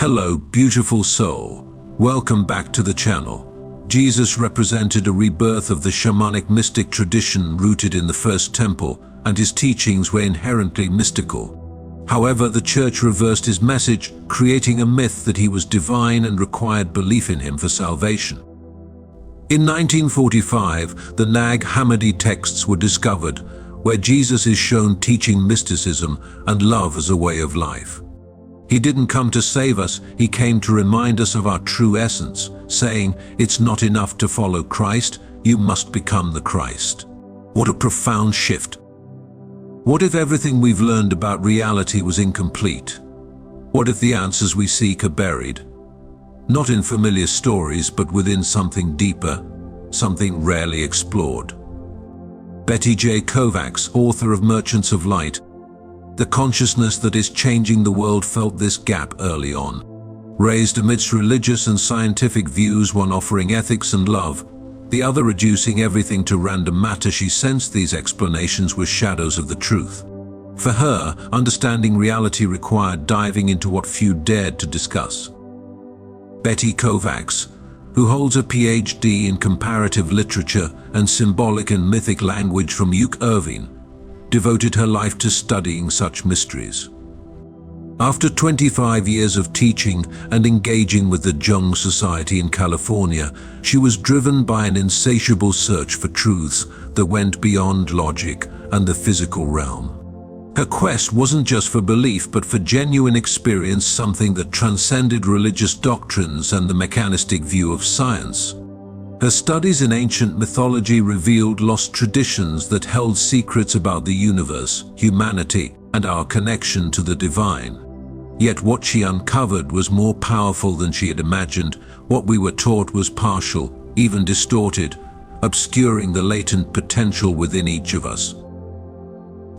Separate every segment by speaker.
Speaker 1: Hello, beautiful soul. Welcome back to the channel. Jesus represented a rebirth of the shamanic mystic tradition rooted in the first temple, and his teachings were inherently mystical. However, the church reversed his message, creating a myth that he was divine and required belief in him for salvation. In 1945, the Nag Hammadi texts were discovered, where Jesus is shown teaching mysticism and love as a way of life. He didn't come to save us, he came to remind us of our true essence, saying, "It's not enough to follow Christ, you must become the Christ." What a profound shift. What if everything we've learned about reality was incomplete? What if the answers we seek are buried? Not in familiar stories, but within something deeper, something rarely explored. Betty J. Kovacs, author of Merchants of Light, "The consciousness that is changing the world," felt this gap early on. Raised amidst religious and scientific views, one offering ethics and love, the other reducing everything to random matter, she sensed these explanations were shadows of the truth. For her, understanding reality required diving into what few dared to discuss. Betty Kovacs, who holds a PhD in comparative literature and symbolic and mythic language from Irvine, devoted her life to studying such mysteries. After 25 years of teaching and engaging with the Jung Society in California, she was driven by an insatiable search for truths that went beyond logic and the physical realm. Her quest wasn't just for belief, but for genuine experience, something that transcended religious doctrines and the mechanistic view of science. Her studies in ancient mythology revealed lost traditions that held secrets about the universe, humanity, and our connection to the divine. Yet what she uncovered was more powerful than she had imagined. What we were taught was partial, even distorted, obscuring the latent potential within each of us.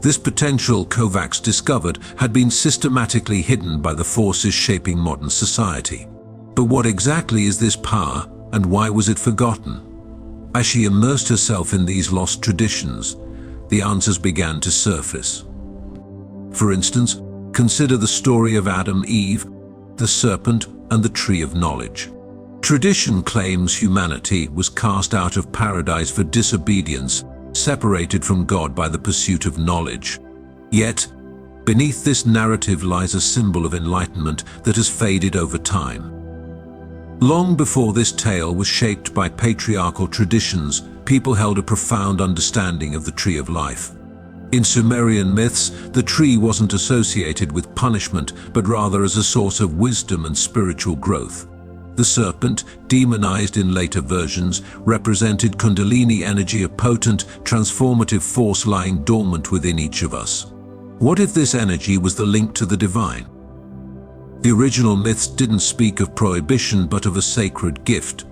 Speaker 1: This potential, Kovacs discovered, had been systematically hidden by the forces shaping modern society. But what exactly is this power, and why was it forgotten? As she immersed herself in these lost traditions, the answers began to surface. For instance, consider the story of Adam, Eve, the serpent, and the tree of knowledge. Tradition claims humanity was cast out of paradise for disobedience, separated from God by the pursuit of knowledge. Yet, beneath this narrative lies a symbol of enlightenment that has faded over time. Long before this tale was shaped by patriarchal traditions, people held a profound understanding of the tree of life. In Sumerian myths, the tree wasn't associated with punishment, but rather as a source of wisdom and spiritual growth. The serpent, demonized in later versions, represented Kundalini energy, a potent, transformative force lying dormant within each of us. What if this energy was the link to the divine? The original myths didn't speak of prohibition, but of a sacred gift.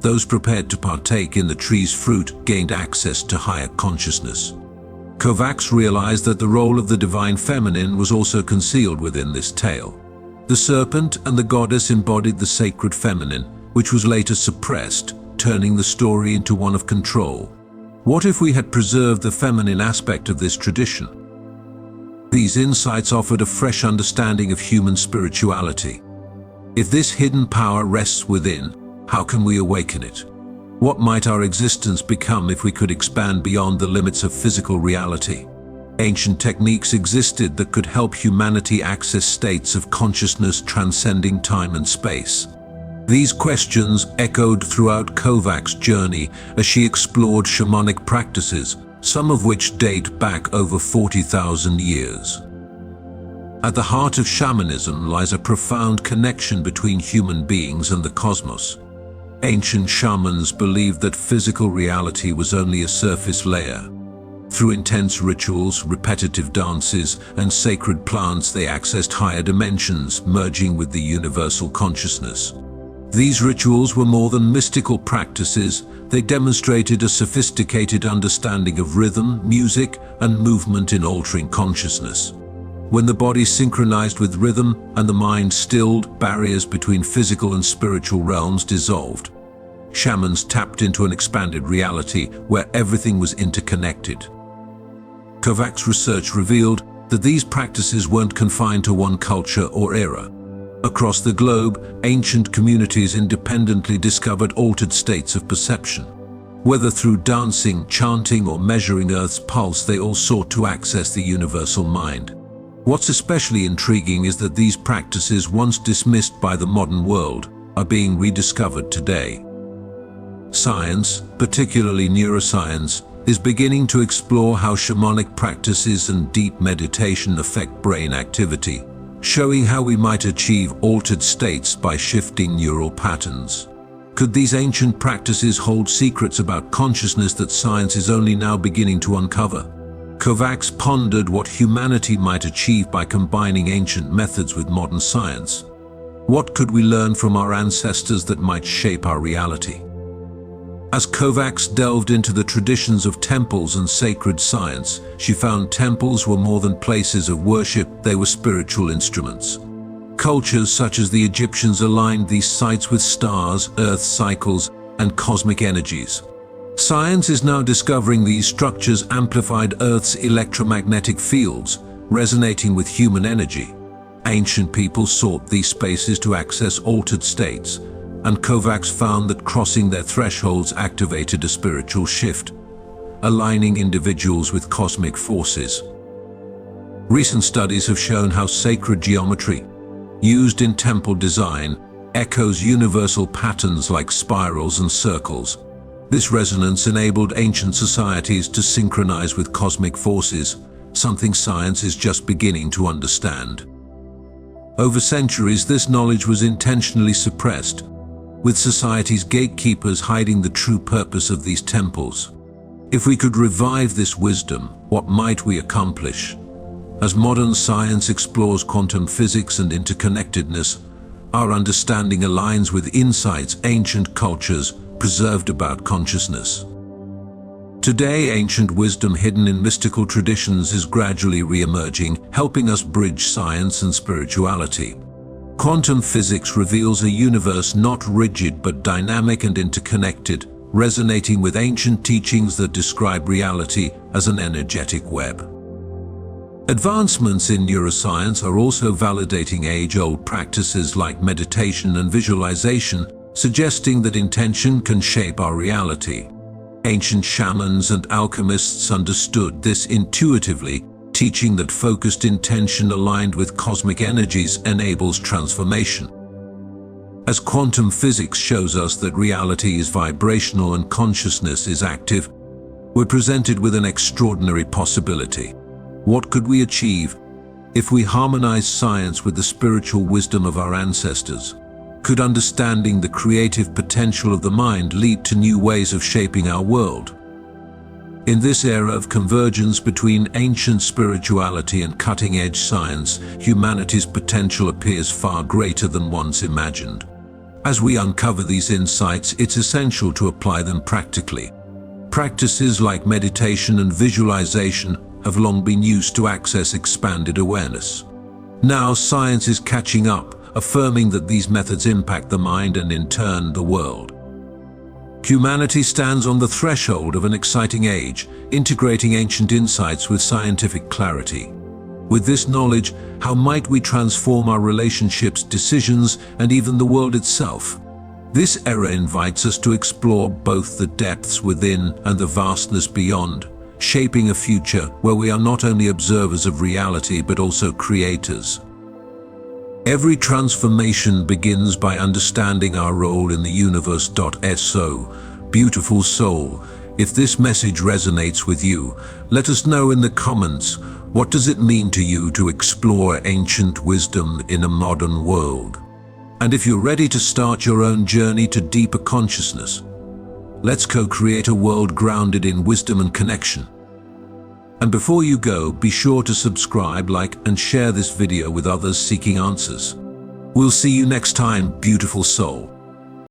Speaker 1: Those prepared to partake in the tree's fruit gained access to higher consciousness. Kovacs realized that the role of the divine feminine was also concealed within this tale. The serpent and the goddess embodied the sacred feminine, which was later suppressed, turning the story into one of control. What if we had preserved the feminine aspect of this tradition? These insights offered a fresh understanding of human spirituality. If this hidden power rests within, how can we awaken it? What might our existence become if we could expand beyond the limits of physical reality? Ancient techniques existed that could help humanity access states of consciousness transcending time and space. These questions echoed throughout Kovacs' journey as she explored shamanic practices, some of which date back over 40,000 years. At the heart of shamanism lies a profound connection between human beings and the cosmos. Ancient shamans believed that physical reality was only a surface layer. Through intense rituals, repetitive dances, and sacred plants, they accessed higher dimensions, merging with the universal consciousness. These rituals were more than mystical practices. They demonstrated a sophisticated understanding of rhythm, music, and movement in altering consciousness. When the body synchronized with rhythm and the mind stilled, barriers between physical and spiritual realms dissolved. Shamans tapped into an expanded reality where everything was interconnected. Kovacs' research revealed that these practices weren't confined to one culture or era. Across the globe, ancient communities independently discovered altered states of perception. Whether through dancing, chanting, or measuring Earth's pulse, they all sought to access the universal mind. What's especially intriguing is that these practices, once dismissed by the modern world, are being rediscovered today. Science, particularly neuroscience, is beginning to explore how shamanic practices and deep meditation affect brain activity, showing how we might achieve altered states by shifting neural patterns. Could these ancient practices hold secrets about consciousness that science is only now beginning to uncover? Kovacs pondered what humanity might achieve by combining ancient methods with modern science. What could we learn from our ancestors that might shape our reality? As Kovacs delved into the traditions of temples and sacred science, she found temples were more than places of worship, they were spiritual instruments. Cultures such as the Egyptians aligned these sites with stars, earth cycles, and cosmic energies. Science is now discovering these structures amplified Earth's electromagnetic fields, resonating with human energy. Ancient people sought these spaces to access altered states, and Kovacs found that crossing their thresholds activated a spiritual shift, aligning individuals with cosmic forces. Recent studies have shown how sacred geometry, used in temple design, echoes universal patterns like spirals and circles. This resonance enabled ancient societies to synchronize with cosmic forces, something science is just beginning to understand. Over centuries, this knowledge was intentionally suppressed, with society's gatekeepers hiding the true purpose of these temples. If we could revive this wisdom, what might we accomplish? As modern science explores quantum physics and interconnectedness, our understanding aligns with insights ancient cultures preserved about consciousness. Today, ancient wisdom hidden in mystical traditions is gradually re-emerging, helping us bridge science and spirituality. Quantum physics reveals a universe not rigid but dynamic and interconnected, resonating with ancient teachings that describe reality as an energetic web. Advancements in neuroscience are also validating age-old practices like meditation and visualization, suggesting that intention can shape our reality. Ancient shamans and alchemists understood this intuitively, teaching that focused intention aligned with cosmic energies enables transformation. As quantum physics shows us that reality is vibrational and consciousness is active, we're presented with an extraordinary possibility. What could we achieve if we harmonize science with the spiritual wisdom of our ancestors? Could understanding the creative potential of the mind lead to new ways of shaping our world? In this era of convergence between ancient spirituality and cutting-edge science, humanity's potential appears far greater than once imagined. As we uncover these insights, it's essential to apply them practically. Practices like meditation and visualization have long been used to access expanded awareness. Now science is catching up, affirming that these methods impact the mind and in turn the world. Humanity stands on the threshold of an exciting age, integrating ancient insights with scientific clarity. With this knowledge, how might we transform our relationships, decisions, and even the world itself? This era invites us to explore both the depths within and the vastness beyond, shaping a future where we are not only observers of reality but also creators. Every transformation begins by understanding our role in the universe. So, beautiful soul, if this message resonates with you, let us know in the comments, what does it mean to you to explore ancient wisdom in a modern world? And if you're ready to start your own journey to deeper consciousness, let's co-create a world grounded in wisdom and connection. And before you go, be sure to subscribe, like, and share this video with others seeking answers. We'll see you next time, beautiful soul.